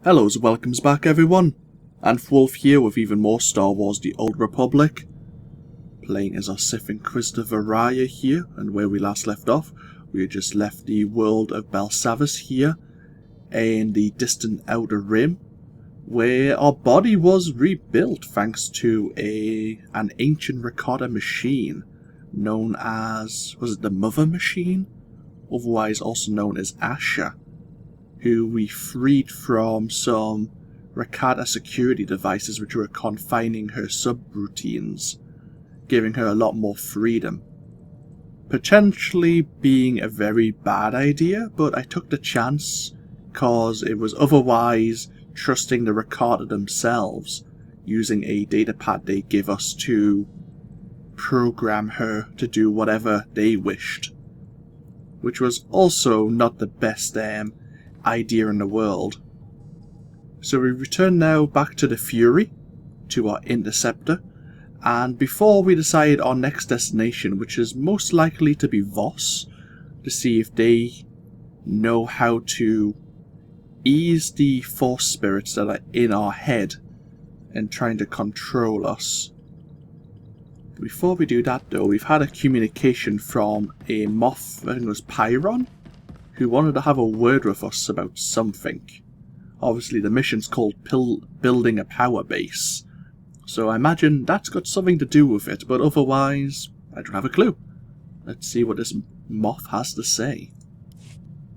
Hellos and welcomes back everyone. AnthWolf here with even more Star Wars The Old Republic. Playing as our Sith Inquisitor Veriia here, and where we last left off, we had just left the world of Belsavis here, in the distant Outer Rim, where our body was rebuilt thanks to an ancient Rakata machine, known as, was it the Mother Machine? Otherwise also known as Asha, who we freed from some Rakata security devices which were confining her subroutines, giving her a lot more freedom. Potentially being a very bad idea, but I took the chance cause it was otherwise trusting the Rakata themselves, using a datapad they give us to program her to do whatever they wished. Which was also not the best idea in the world. So we return now back to the Fury, to our Interceptor, and before we decide our next destination, which is most likely to be Voss, to see if they know how to ease the force spirits that are in our head and trying to control us. Before we do that though, we've had a communication from a Moff, I think it was Pyron, who wanted to have a word with us about something. Obviously the mission's called Building a Power Base, so I imagine that's got something to do with it, but otherwise, I don't have a clue. Let's see what this Moff has to say.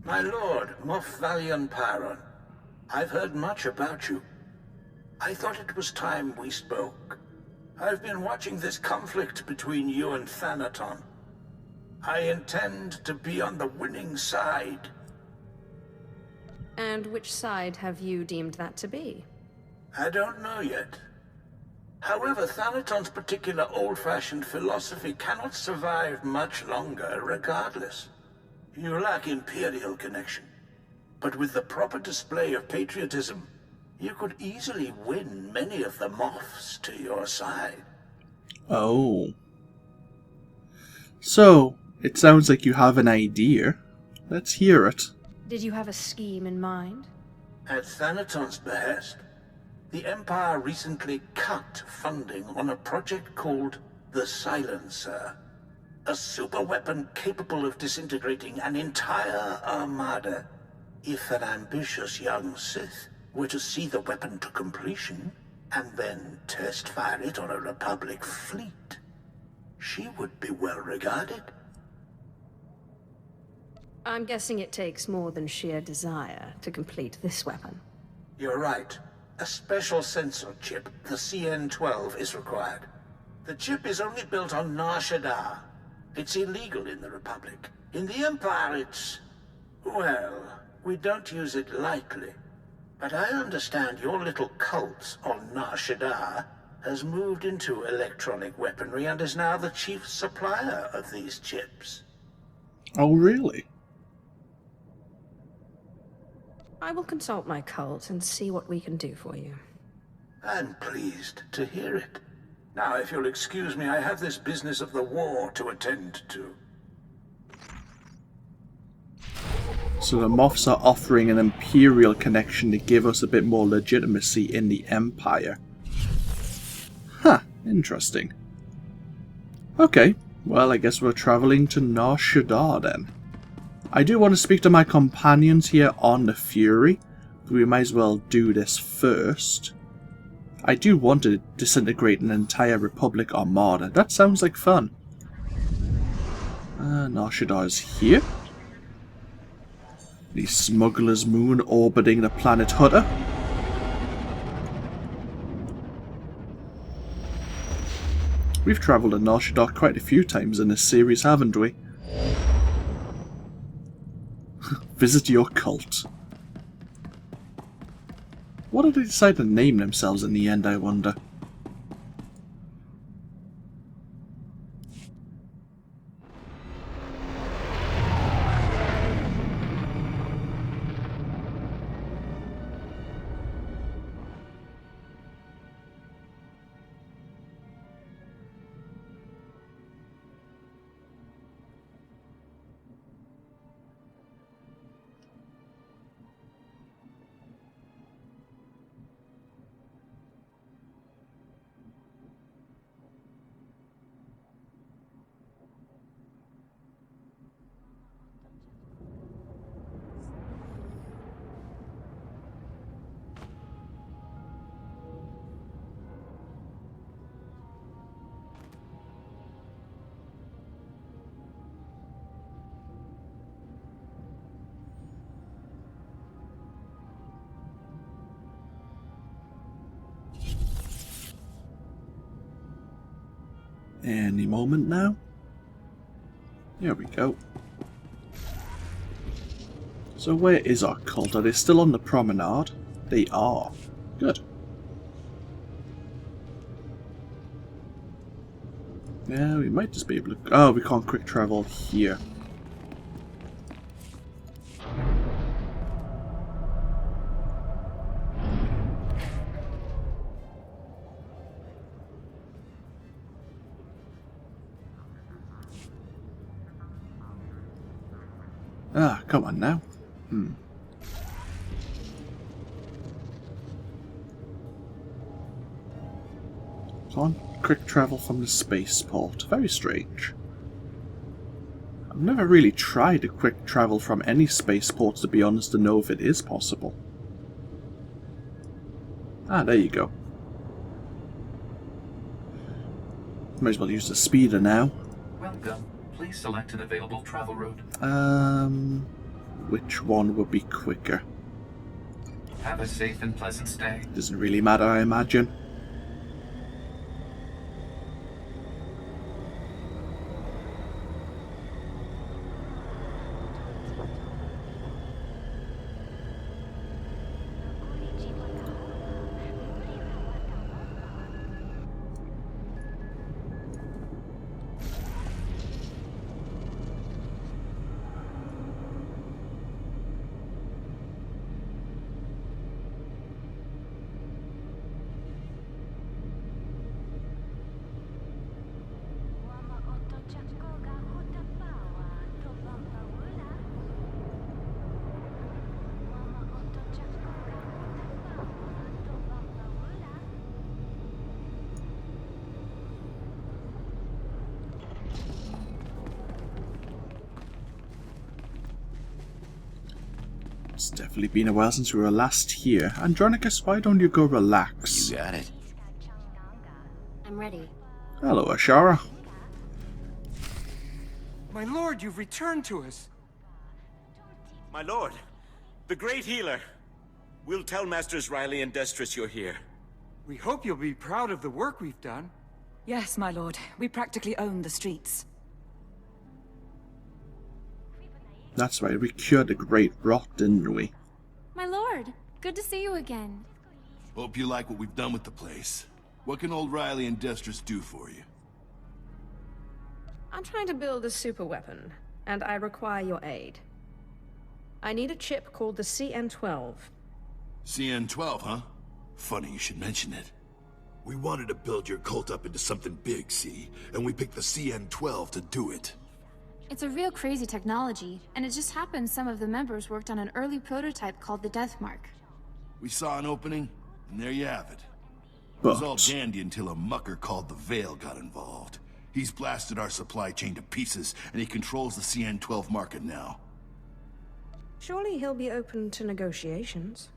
My lord, Moff Valian Pyron, I've heard much about you. I thought it was time we spoke. I've been watching this conflict between you and Thanaton. I intend to be on the winning side. And which side have you deemed that to be? I don't know yet. However, Thanaton's particular old-fashioned philosophy cannot survive much longer regardless. You lack Imperial connection, but with the proper display of patriotism, you could easily win many of the Moffs to your side. Oh. So, it sounds like you have an idea. Let's hear it. Did you have a scheme in mind? At Thanaton's behest, the Empire recently cut funding on a project called the Silencer. A superweapon capable of disintegrating an entire armada. If an ambitious young Sith were to see the weapon to completion, and then test fire it on a Republic fleet, she would be well regarded. I'm guessing it takes more than sheer desire to complete this weapon. You're right. A special sensor chip, the CN-12, is required. The chip is only built on Nar Shaddaa. It's illegal in the Republic. In the Empire, it's... well, we don't use it lightly. But I understand your little cult on Nar Shaddaa has moved into electronic weaponry and is now the chief supplier of these chips. Oh, really? I will consult my cult and see what we can do for you. I'm pleased to hear it. Now, if you'll excuse me, I have this business of the war to attend to. So the Moffs are offering an Imperial connection to give us a bit more legitimacy in the Empire. Huh, interesting. Okay, well I guess we're travelling to Nar Shaddaa then. I do want to speak to my companions here on the Fury, but we might as well do this first. I do want to disintegrate an entire Republic armada. That sounds like fun. Nar Shaddaa is here. The smuggler's moon orbiting the planet Hutter. We've travelled to Nar Shaddaa quite a few times in this series, haven't we? Visit your cult. What did they decide to name themselves in the end, I wonder? Any moment now. Here we go. So where is our cult? Are they still on the promenade? They are. Good. Yeah, we might just be able to... Oh, we can't quick travel here. Ah, come on now. Can't quick travel from the spaceport. Very strange. I've never really tried to quick travel from any spaceport, to be honest, to know if it is possible. Ah, there you go. Might as well use the speeder now. Welcome. Please select an available travel route. Which one would be quicker? Have a safe and pleasant stay. Doesn't really matter, I imagine. It's definitely been a while since we were last here. Andronicus, why don't you go relax? You got it. I'm ready. Hello, Ashara. My lord, you've returned to us. My lord, the great healer. We'll tell Masters Riley and Destris you're here. We hope you'll be proud of the work we've done. Yes, my lord. We practically own the streets. That's right, we cured the Great Rot, didn't we? My lord, good to see you again. Hope you like what we've done with the place. What can old Riley and Destris do for you? I'm trying to build a super weapon, and I require your aid. I need a chip called the CN12. CN12, huh? Funny you should mention it. We wanted to build your cult up into something big, see? And we picked the CN12 to do it. It's a real crazy technology, and it just happens some of the members worked on an early prototype called the Death Mark. We saw an opening, and there you have it. It was all But dandy until a mucker called the Veil got involved. He's blasted our supply chain to pieces, and he controls the CN12 market now. Surely he'll be open to negotiations.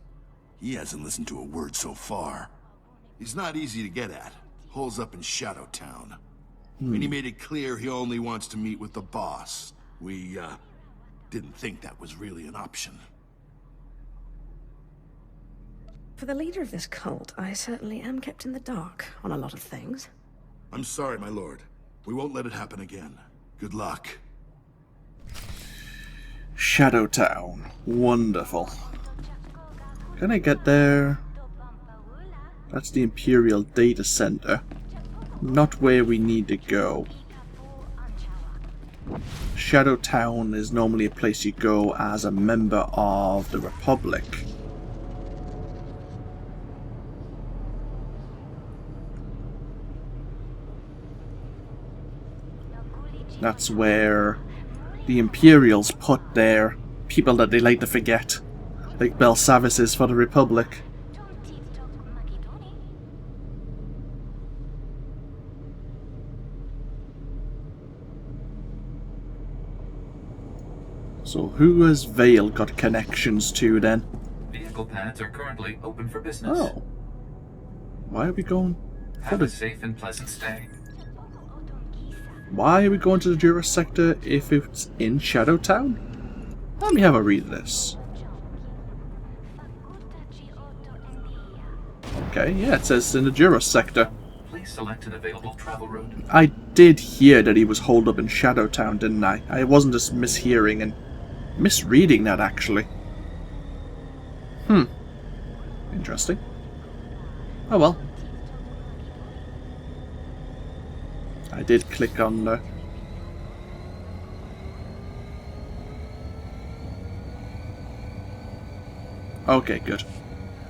He hasn't listened to a word so far. He's not easy to get at. Holes up in Shadow Town. And he made it clear he only wants to meet with the boss. We, didn't think that was really an option. For the leader of this cult, I certainly am kept in the dark on a lot of things. I'm sorry, my lord. We won't let it happen again. Good luck. Shadow Town. Wonderful. Can I get there? That's the Imperial data center. Not where we need to go. Shadow Town is normally a place you go as a member of the Republic. That's where the Imperials put their people that they like to forget. Like Belsavis is for the Republic. So who has Veil got connections to then? Vehicle pads are currently open for business. Oh. Why are we going for Have a the... safe and pleasant stay. Why are we going to the Jura sector if it's in Shadow Town? Let me have a read of this. Okay, yeah, it says in the Jura sector. Please Please select an available travel route. I did hear that he was holed up in Shadowtown, didn't I? I wasn't just mishearing and misreading that, actually. Interesting. Oh well. I did click on the... Okay, good.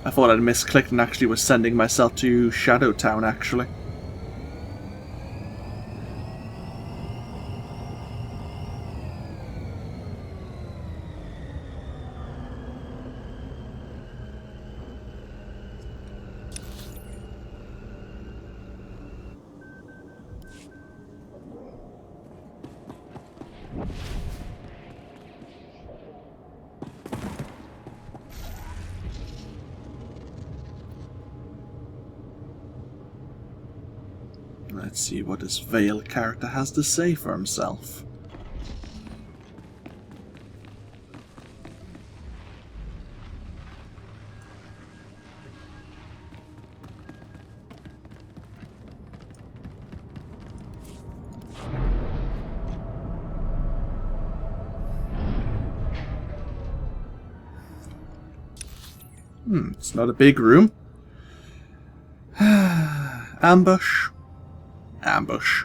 I thought I'd misclicked and actually was sending myself to Shadowtown, actually. Let's see what this Veil character has to say for himself. It's not a big room. Ambush. Ambush.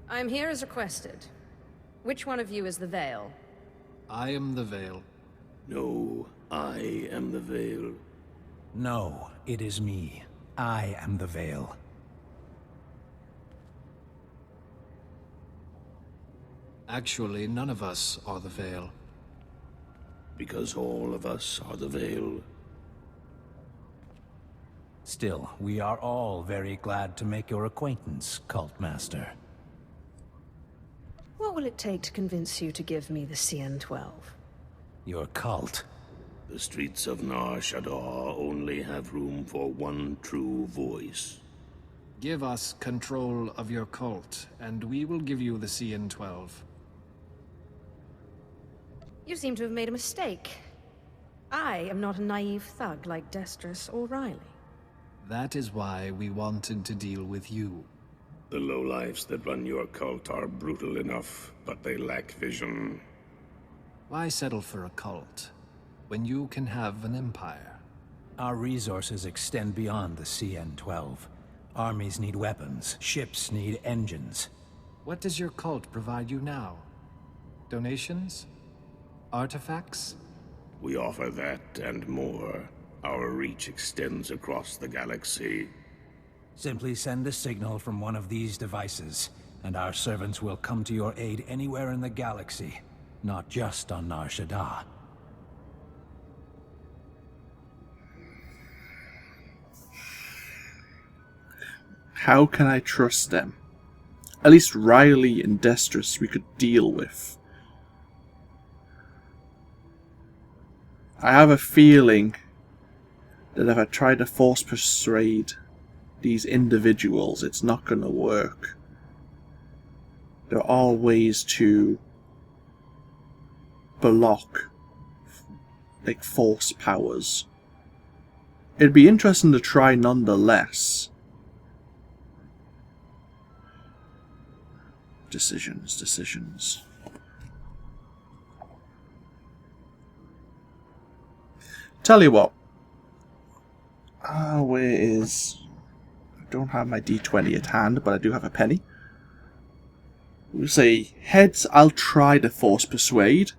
I'm here as requested. Which one of you is the Veil? I am the Veil. No, I am the Veil. No, it is me. I am the Veil. Actually, none of us are the Veil. Because all of us are the Veil. Still, we are all very glad to make your acquaintance, Cult Master. What will it take to convince you to give me the CN12? Your cult. The streets of Nar Shaddaa only have room for one true voice. Give us control of your cult, and we will give you the CN12. You seem to have made a mistake. I am not a naive thug like Destris or Riley. That is why we wanted to deal with you. The lowlifes that run your cult are brutal enough, but they lack vision. Why settle for a cult, when you can have an empire? Our resources extend beyond the CN12. Armies need weapons, ships need engines. What does your cult provide you now? Donations? Artifacts? We offer that and more. Our reach extends across the galaxy. Simply send a signal from one of these devices, and our servants will come to your aid anywhere in the galaxy, not just on Nar Shaddaa. How can I trust them? At least Riley and Destris we could deal with. I have a feeling that if I try to force persuade these individuals, it's not going to work. There are ways to block, like, force powers. It'd be interesting to try nonetheless. Decisions. Tell you what. Where is... I don't have my D20 at hand, but I do have a penny. We'll say, heads, I'll try to force persuade.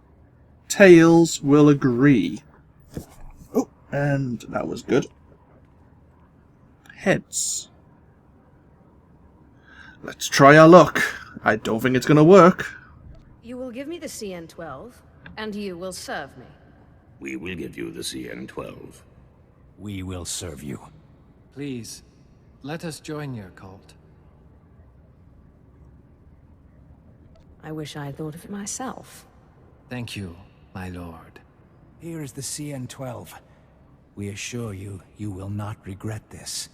Tails will agree. Oh, and that was good. Heads. Let's try our luck. I don't think it's going to work. You will give me the CN12, and you will serve me. We will give you the CN12. we will serve you. Please, let us join your cult. I wish I had thought of it myself. Thank you, my lord. Here is the CN-12. We assure you, you will not regret this.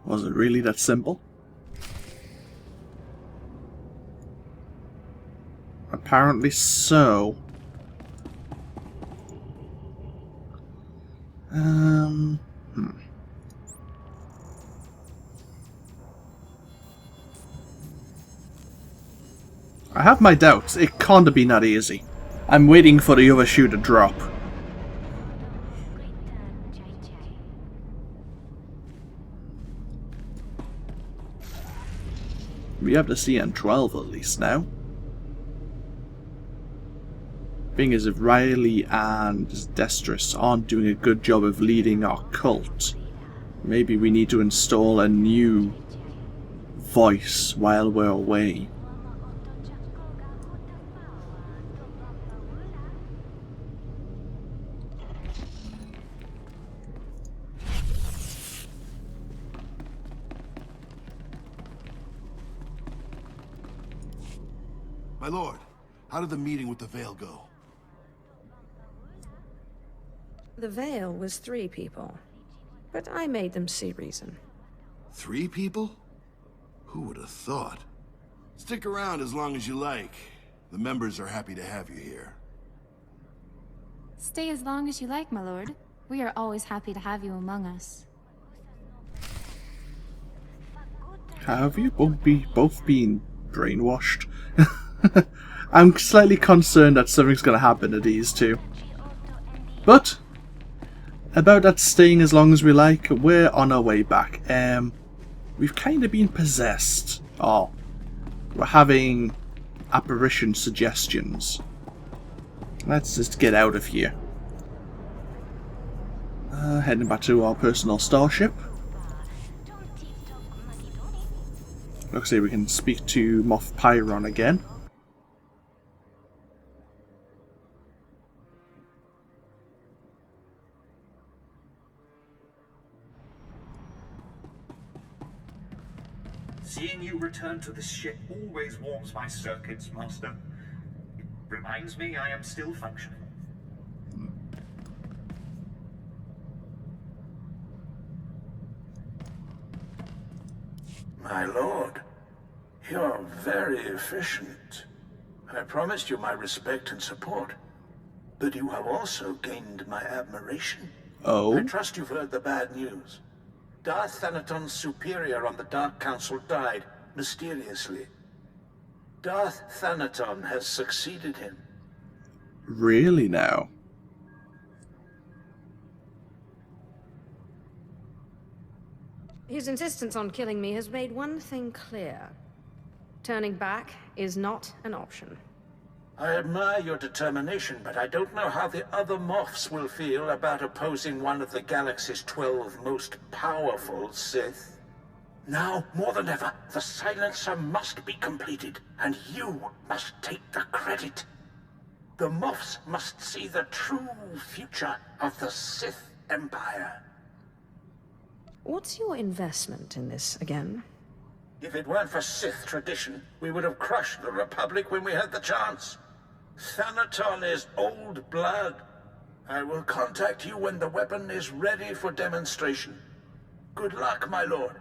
Was it really that simple? Apparently so. I have my doubts. It can't have been that easy. I'm waiting for the other shoe to drop. We have the CN-12 at least now. Thing is, if Riley and Destris aren't doing a good job of leading our cult, maybe we need to install a new voice while we're away. My lord, how did the meeting with the Veil go? The Veil was 3 people, but I made them see reason. 3 people? Who would have thought? Stick around as long as you like. The members are happy to have you here. Stay as long as you like, my lord. We are always happy to have you among us. Have you both been brainwashed? I'm slightly concerned that something's going to happen to these two. But, about that staying as long as we like, we're on our way back. We've kind of been possessed. Oh, we're having apparition suggestions. Let's just get out of here. Heading back to our personal starship. Looks like we can speak to Moff Pyron again. Seeing you return to this ship always warms my circuits, Master. It reminds me I am still functioning. My lord, you're very efficient. I promised you my respect and support, but you have also gained my admiration. Oh? I trust you've heard the bad news. Darth Thanaton's superior on the Dark Council died, mysteriously. Darth Thanaton has succeeded him. Really now? His insistence on killing me has made one thing clear. Turning back is not an option. I admire your determination, but I don't know how the other Moffs will feel about opposing one of the galaxy's 12 most powerful Sith. Now, more than ever, the Silencer must be completed, and you must take the credit. The Moffs must see the true future of the Sith Empire. What's your investment in this again? If it weren't for Sith tradition, we would have crushed the Republic when we had the chance. Thanaton is old blood. I will contact you when the weapon is ready for demonstration. Good luck, my lord.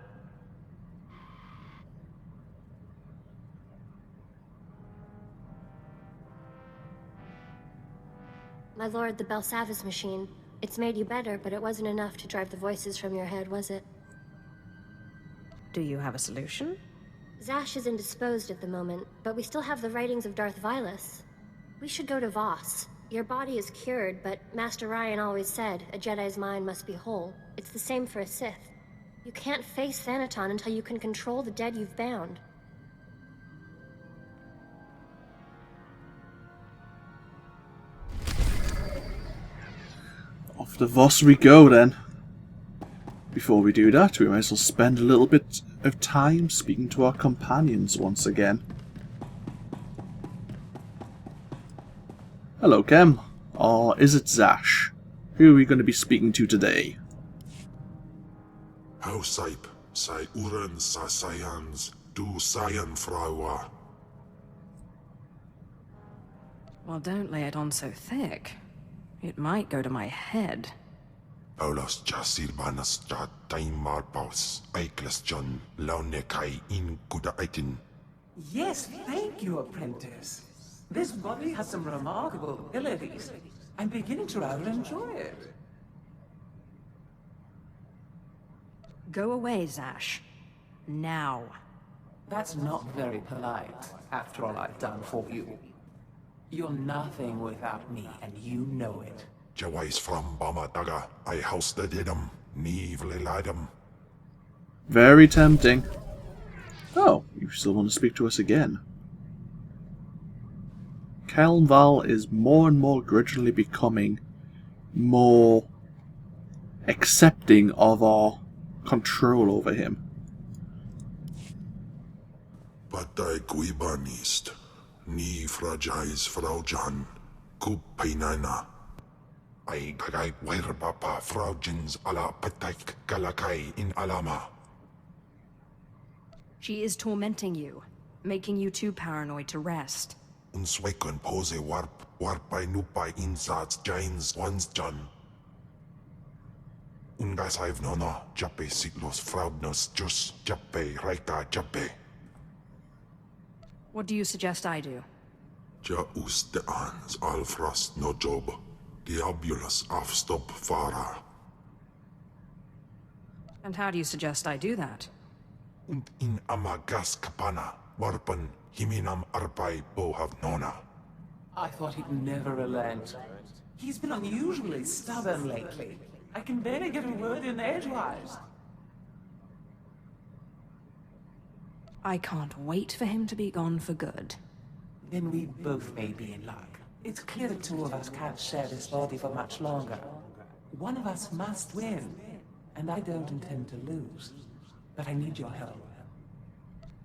My lord, the Belsavis machine. It's made you better, but it wasn't enough to drive the voices from your head, was it? Do you have a solution? Zash is indisposed at the moment, but we still have the writings of Darth Vilus. We should go to Voss. Your body is cured, but Master Ryan always said a Jedi's mind must be whole. It's the same for a Sith. You can't face Thanaton until you can control the dead you've bound. Off to Voss we go then. Before we do that, we might as well spend a little bit of time speaking to our companions once again. Hello, Kem. Or is it Zash? Who are we going to be speaking to today? How saip, sai uren sa sayans, du sayan frawa. Well, don't lay it on so thick. It might go to my head. Paulos jasilbanas ja taimar paus, aikles John, launekai in kudaitin. Yes, thank you, apprentice. This body has some remarkable abilities. I'm beginning to rather enjoy it. Go away, Zash. Now. That's not very polite, after all I've done for you. You're nothing without me, and you know it. Jawais from Bamadaga, I hosted him, neevely lidem. Very tempting. Oh, you still want to speak to us again. Kelmval is more and more grudgingly becoming more accepting of our control over him. But I guibanist, ni fragile Frau Jan, kupainana. I kagay werbapa Frau Jins ala patak galakai in alama. She is tormenting you, making you too paranoid to rest. Unswekon pose warpai nupai insats jains once Jan. Ungas I've nona, jape siglos fraudnos jus jape raika jape. What do you suggest I do? Ja uste ans alfrost no job. Diabulus afstop fara. And how do you suggest I do that? Und in amagas kapana, warpan himinam arpai bohav nona. I thought he'd never relent. He's been unusually stubborn lately. I can barely get a word in edgewise. I can't wait for him to be gone for good. Then we both may be in luck. It's clear the two of us can't share this body for much longer. One of us must win, and I don't intend to lose. But I need your help.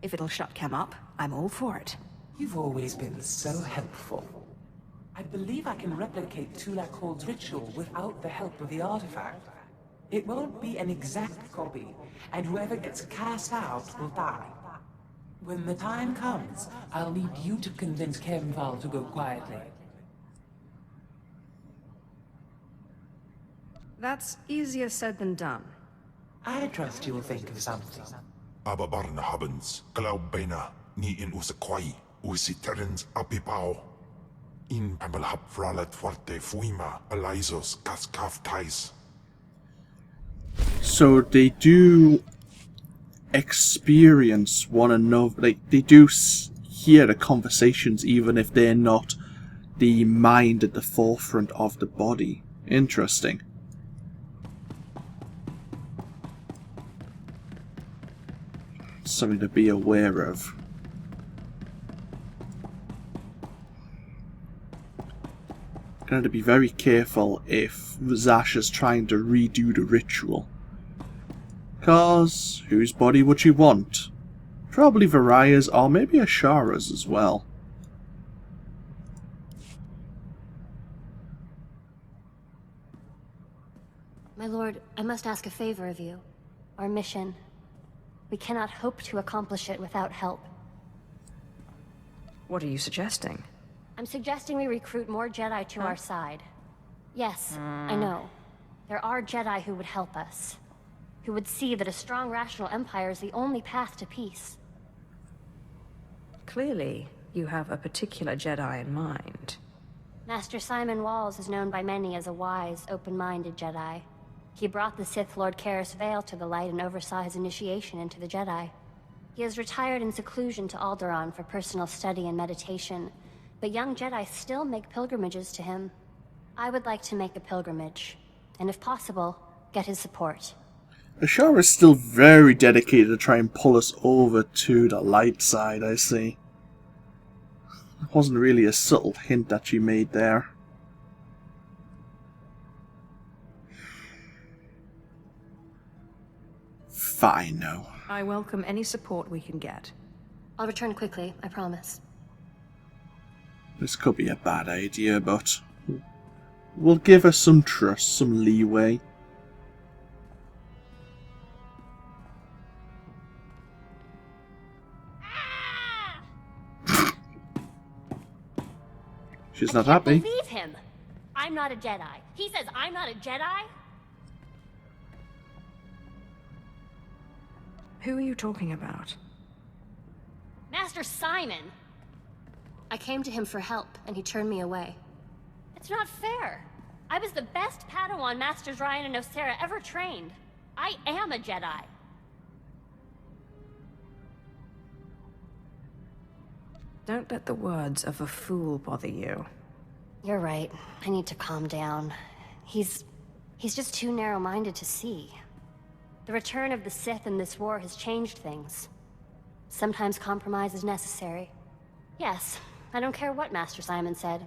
If it'll shut Kem up, I'm all for it. You've always been so helpful. I believe I can replicate Tulak Hold's ritual without the help of the artifact. It won't be an exact copy, and whoever gets cast out will die. When the time comes, I'll need you to convince Kelmval to go quietly. That's easier said than done. I trust you'll think of something. Ababarna habens, glaubena, ni in usakwai, usiterens apipao. In Pambalhab fralet forte fuima, Elizos kaskaf tais. So they do experience one another, like they do hear the conversations even if they're not the mind at the forefront of the body. Interesting. Something to be aware of. Going to be very careful if Zash is trying to redo the ritual. Cause whose body would she want? Probably Veriia's or maybe Ashara's as well. My lord, I must ask a favor of you. Our mission. We cannot hope to accomplish it without help. What are you suggesting? I'm suggesting we recruit more Jedi to our side. Yes, I know. There are Jedi who would help us. Who would see that a strong, rational empire is the only path to peace. Clearly, you have a particular Jedi in mind. Master Simon Walls is known by many as a wise, open-minded Jedi. He brought the Sith Lord Karis Vale to the light and oversaw his initiation into the Jedi. He has retired in seclusion to Alderaan for personal study and meditation, but young Jedi still make pilgrimages to him. I would like to make a pilgrimage, and if possible, get his support. Ashara is still very dedicated to try and pull us over to the light side, I see. It wasn't really a subtle hint that she made there. Fine, no. I welcome any support we can get. I'll return quickly, I promise. This could be a bad idea, but we'll give her some trust, some leeway. She's not happy. Believe him. I'm not a Jedi. He says I'm not a Jedi? Who are you talking about? Master Simon. I came to him for help, and he turned me away. It's not fair. I was the best Padawan Masters Ryan and Osera ever trained. I am a Jedi. Don't let the words of a fool bother you. You're right. I need to calm down. He's just too narrow-minded to see. The return of the Sith in this war has changed things. Sometimes compromise is necessary. Yes, I don't care what Master Simon said.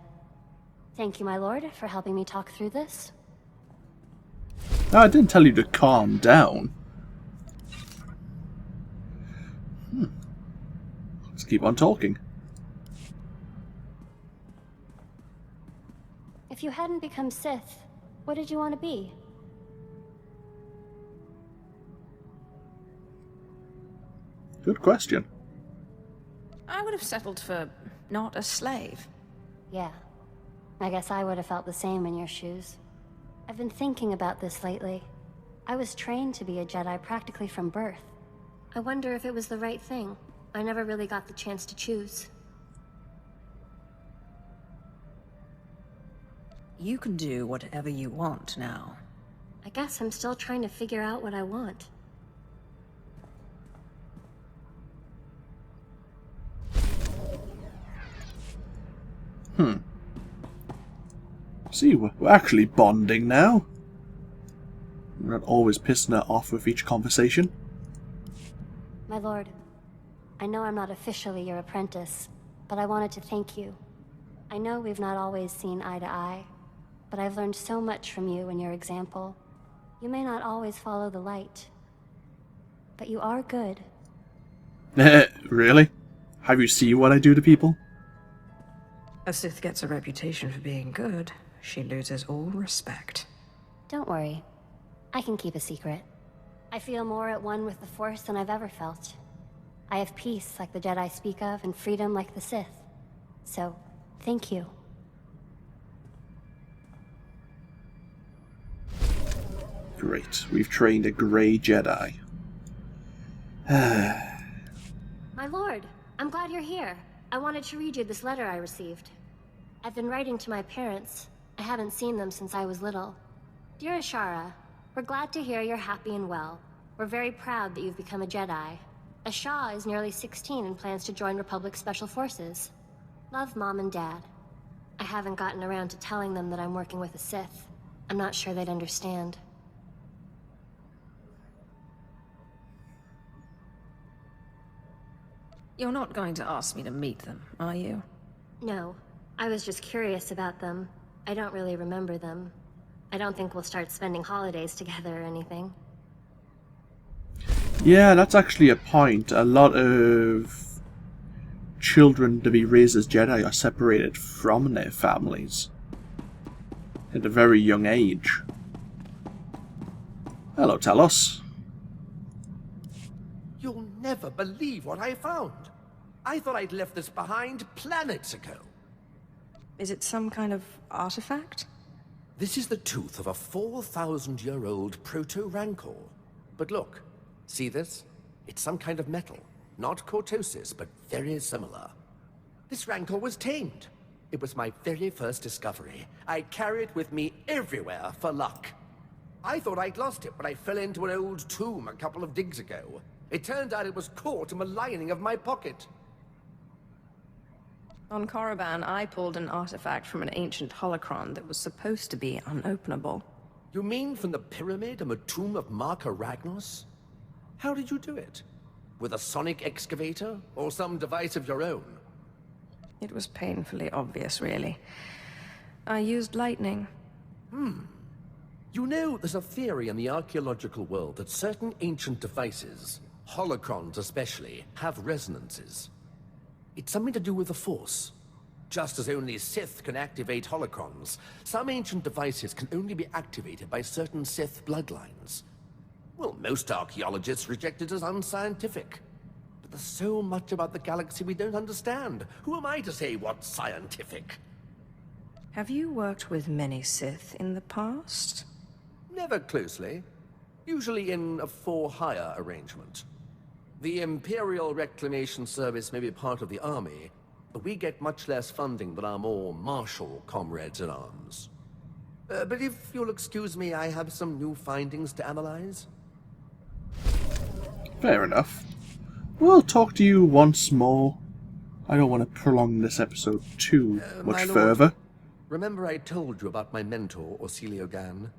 Thank you, my lord, for helping me talk through this. No, I didn't tell you to calm down. Let's keep on talking. If you hadn't become Sith, what did you want to be? Good question. I would have settled for not a slave. Yeah. I guess I would have felt the same in your shoes. I've been thinking about this lately. I was trained to be a Jedi practically from birth. I wonder if it was the right thing. I never really got the chance to choose. You can do whatever you want now. I guess I'm still trying to figure out what I want. See, we're actually bonding now. We're not always pissing her off with each conversation. My lord, I know I'm not officially your apprentice, but I wanted to thank you. I know we've not always seen eye to eye, but I've learned so much from you and your example. You may not always follow the light, but you are good. Really? Have you seen what I do to people? A Sith gets a reputation for being good. She loses all respect. Don't worry. I can keep a secret. I feel more at one with the Force than I've ever felt. I have peace like the Jedi speak of, and freedom like the Sith. So, thank you. Great. We've trained a Grey Jedi. My lord, I'm glad you're here. I wanted to read you this letter I received. I've been writing to my parents. I haven't seen them since I was little. Dear Ashara, we're glad to hear you're happy and well. We're very proud that you've become a Jedi. Asha is nearly 16 and plans to join Republic Special Forces. Love, Mom and Dad. I haven't gotten around to telling them that I'm working with a Sith. I'm not sure they'd understand. You're not going to ask me to meet them, are you? No. I was just curious about them. I don't really remember them. I don't think we'll start spending holidays together or anything. Yeah, that's actually a point. A lot of children to be raised as Jedi are separated from their families at a very young age. Hello, Talos. You'll never believe what I found. I thought I'd left this behind planets ago. Is it some kind of artifact? This is the tooth of a 4,000-year-old proto-rancor. But look, see this? It's some kind of metal. Not cortosis, but very similar. This rancor was tamed. It was my very first discovery. I carry it with me everywhere for luck. I thought I'd lost it when I fell into an old tomb a couple of digs ago. It turned out it was caught in the lining of my pocket. On Korriban, I pulled an artifact from an ancient holocron that was supposed to be unopenable. You mean from the pyramid and the tomb of Marka Ragnos? How did you do it? With a sonic excavator, or some device of your own? It was painfully obvious, really. I used lightning. You know, there's a theory in the archaeological world that certain ancient devices, holocrons especially, have resonances. It's something to do with the Force. Just as only Sith can activate holocrons, some ancient devices can only be activated by certain Sith bloodlines. Well, most archaeologists reject it as unscientific. But there's so much about the galaxy we don't understand. Who am I to say what's scientific? Have you worked with many Sith in the past? Never closely. Usually in a for-hire arrangement. The Imperial Reclamation Service may be part of the army, but we get much less funding than our more martial comrades-in-arms. But if you'll excuse me, I have some new findings to analyze. Fair enough. We'll talk to you once more. I don't want to prolong this episode too much further. Remember I told you about my mentor, Orsilio Gan?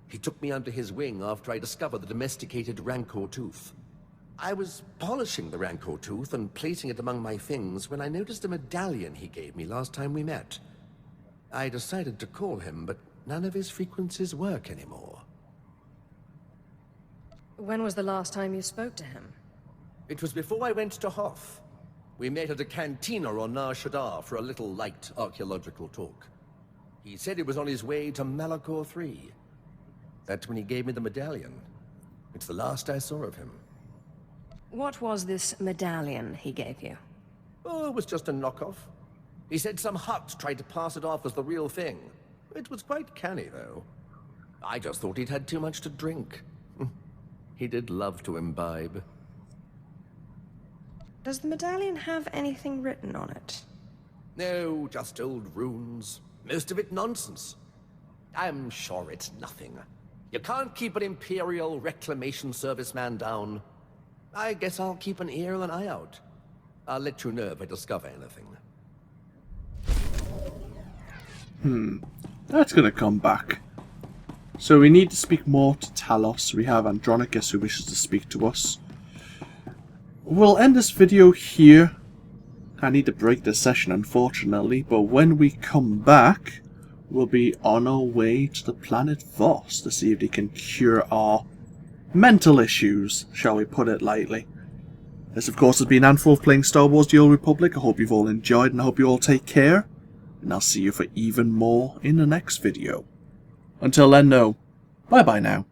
He took me under his wing after I discovered the domesticated Rancor tooth. I was polishing the Rancor tooth and placing it among my things when I noticed a medallion he gave me last time we met. I decided to call him, but none of his frequencies work anymore. When was the last time you spoke to him? It was before I went to Hoth. We met at a cantina on Nar Shaddaa for a little light archaeological talk. He said he was on his way to Malachor III. That's when he gave me the medallion. It's the last I saw of him. What was this medallion he gave you? Oh, it was just a knockoff. He said some Hutt tried to pass it off as the real thing. It was quite canny, though. I just thought he'd had too much to drink. He did love to imbibe. Does the medallion have anything written on it? No, just old runes. Most of it nonsense. I'm sure it's nothing. You can't keep an Imperial Reclamation Service man down. I guess I'll keep an ear and an eye out. I'll let you know if I discover anything. That's gonna come back. So we need to speak more to Talos. We have Andronicus who wishes to speak to us. We'll end this video here. I need to break this session, unfortunately, but when we come back, we'll be on our way to the planet Voss to see if they can cure our mental issues, shall we put it lightly. This, of course, has been AnthWolf playing Star Wars The Old Republic. I hope you've all enjoyed, and I hope you all take care. And I'll see you for even more in the next video. Until then, though, bye-bye now.